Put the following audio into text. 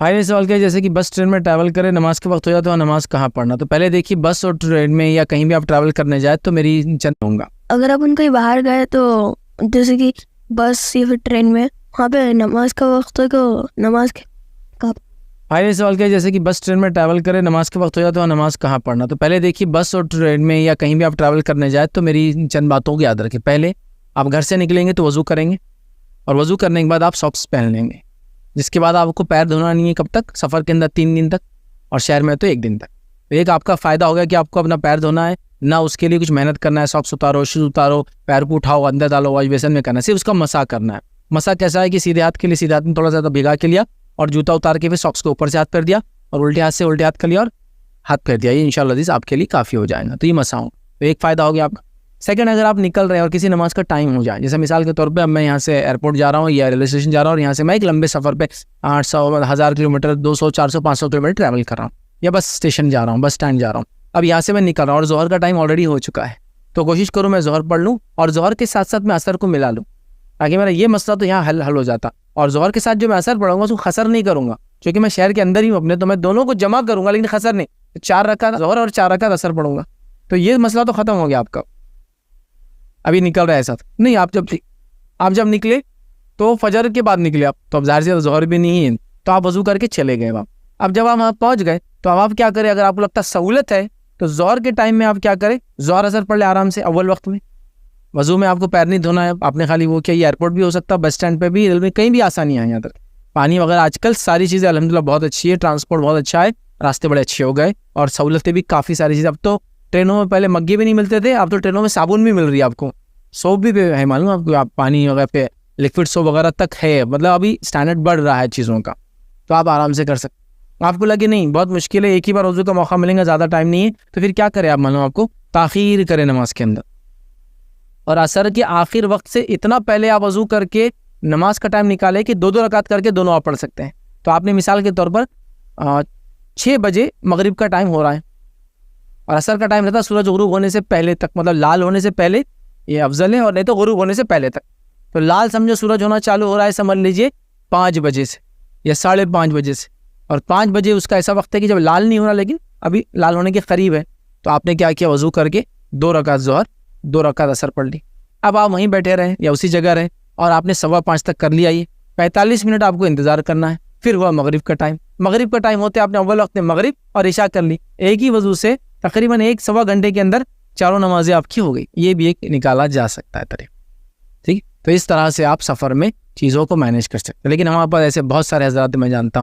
भाई ने सवाल किया जैसे कि बस ट्रेन में ट्रैवल करें, नमाज के वक्त हो जाए तो नमाज कहाँ पढ़ना। तो पहले देखिए, बस और ट्रेन में या कहीं भी आप ट्रैवल करने जाए तो मेरी चंद होगा। अगर अपन कहीं बाहर गए तो जैसे कि बस या फिर ट्रेन में, वहाँ पे नमाज का वक्त है तो नमाज का भाई ने सवाल किया जैसे कि बस ट्रेन में ट्रैवल करें, नमाज के वक्त हो जाए तो नमाज कहाँ पढ़ना। तो पहले देखिए, बस और ट्रेन में या कहीं भी आप ट्रैवल करने जाए तो मेरी चंद बातों को याद रखें। पहले आप घर से निकलेंगे तो वज़ू करेंगे, और वज़ू करने के बाद आप सॉक्स पहन लेंगे, जिसके बाद आपको पैर धोना नहीं है। कब तक? सफ़र के अंदर 3 दिन तक, और शहर में तो 1 दिन तक। तो एक आपका फ़ायदा हो गया कि आपको अपना पैर धोना है ना, उसके लिए कुछ मेहनत करना है। सॉक्स उतारो, शूज़ उतारो, पैर को उठाओ, अंदर डालो, वॉश बेसन में करना है, सिर्फ उसका मसा करना है। मसा कैसा है कि सीधे हाथ के लिए सीधे हाथ में थोड़ा ज़्यादा भिगा के लिया, और जूता उतार के फिर सॉक्स को ऊपर से हाथ कर दिया, और उल्टे हाथ से उल्टे हाथ कर लिया और हाथ कर दिया। ये इंशाअल्लाह अज़ीज़ आपके लिए काफ़ी हो जाएगा। तो ये मसा हो, तो एक फ़ायदा हो गया आपका। सेकंड, अगर आप निकल रहे हैं और किसी नमाज का टाइम हो जाए, जैसे मिसाल के तौर पे अब मैं यहाँ से एयरपोर्ट जा रहा हूँ या रेलवे स्टेशन जा रहा हूँ, और यहाँ से मैं एक लंबे सफ़र पे 800 1000 किलोमीटर 200 400 500 किलोमीटर ट्रैवल कर रहा हूँ, या बस स्टेशन जा रहा हूँ, बस स्टैंड जा रहा हूँ। अब यहाँ से मैं निकल रहा हूँ और ज़ोहर का टाइम ऑलरेडी हो चुका है, तो कोशिश करूँ मैं ज़ोहर पढ़ लूँ और ज़ोहर के साथ साथ मैं असर को मिला लूँ, ताकि मेरा ये मसला तो यहाँ हल हो जाता। और ज़ोहर के साथ जो मैं असर पढ़ूंगा उसको खसर नहीं करूँगा, क्योंकि मैं शहर के अंदर ही हूँ अपने, तो मैं दोनों को जमा करूँगा लेकिन खसर नहीं। 4 रकात ज़ोहर और 4 रकात असर पढ़ूंगा, तो ये मसला तो ख़त्म हो गया आपका। अभी निकल रहा है साथ नहीं, आप जब निकले तो फजर के बाद निकले आप, तो अब ज़ाहिर से ज़ोहर भी नहीं है, तो आप वज़ू करके चले गए वहाँ। अब जब आप वहाँ पहुँच गए तो अब आप क्या करें, अगर आपको लगता सहूलत है तो ज़ोहर के टाइम में आप क्या करें, ज़ोहर असर पढ़ ले आराम से अव्वल वक्त में। वज़ू में आपको पैर नहीं धोना है, आपने खाली वो किया। ये एयरपोर्ट भी हो सकता है, बस स्टैंड पे भी, रेलवे, कहीं भी आसानी है यहाँ तक। पानी वगैरह आजकल सारी चीज़ें अल्हम्दुलिल्लाह बहुत अच्छी है, ट्रांसपोर्ट बहुत अच्छा है, रास्ते बड़े अच्छे हो गए, और सहूलतें भी काफ़ी सारी चीज़ें। अब तो ट्रेनों में पहले मग्गे भी नहीं मिलते थे, अब तो ट्रेनों में साबुन भी मिल रही है आपको, सोप भी है, मालूम आपको, आप पानी वगैरह पे लिक्विड सोप वगैरह तक है। मतलब अभी स्टैंडर्ड बढ़ रहा है चीज़ों का, तो आप आराम से कर सकते। आपको लगे नहीं बहुत मुश्किल है, एक ही बार वज़ू का मौका मिलेगा, ज़्यादा टाइम नहीं है, तो फिर क्या करें आप, मालूम आपको, ताख़ीर करें नमाज के अंदर, और असर के आखिर वक्त से इतना पहले आप वज़ू करके नमाज का टाइम निकाले कि 2-2 रकात करके दोनों आप पढ़ सकते हैं। तो आपने मिसाल के तौर पर 6 बजे मगरिब का टाइम हो रहा है, और असर का टाइम रहता है सूरज गुरूब होने से पहले तक, मतलब लाल होने से पहले ये अफजल है, और नहीं तो गुरूब होने से पहले तक। तो लाल समझो सूरज होना चालू हो रहा है, समझ लीजिए 5 बजे से या 5:30 बजे से, और 5 बजे उसका ऐसा वक्त है कि जब लाल नहीं हो रहा लेकिन अभी लाल होने के करीब है। तो आपने क्या किया, वज़ू करके 2 रकात ज़ोहर 2 रकात असर पढ़ ली। अब आप वहीं बैठे रहें या उसी जगह रहें, और आपने 5:15 तक कर लिया। ये 45 मिनट आपको इंतज़ार करना है। फिर हुआ मगरिब का टाइम, मगरिब का टाइम होते आपने अव्वल वक्त में मगरिब और इशा कर ली। एक ही वज़ू से तकरीबन 1-1.25 घंटे के अंदर चारों नमाजें आपकी हो गई। ये भी एक निकाला जा सकता है तरीका, ठीक। तो इस तरह से आप सफ़र में चीज़ों को मैनेज कर सकते हैं। लेकिन हमारे पास ऐसे बहुत सारे हज़रात मैं जानता हूँ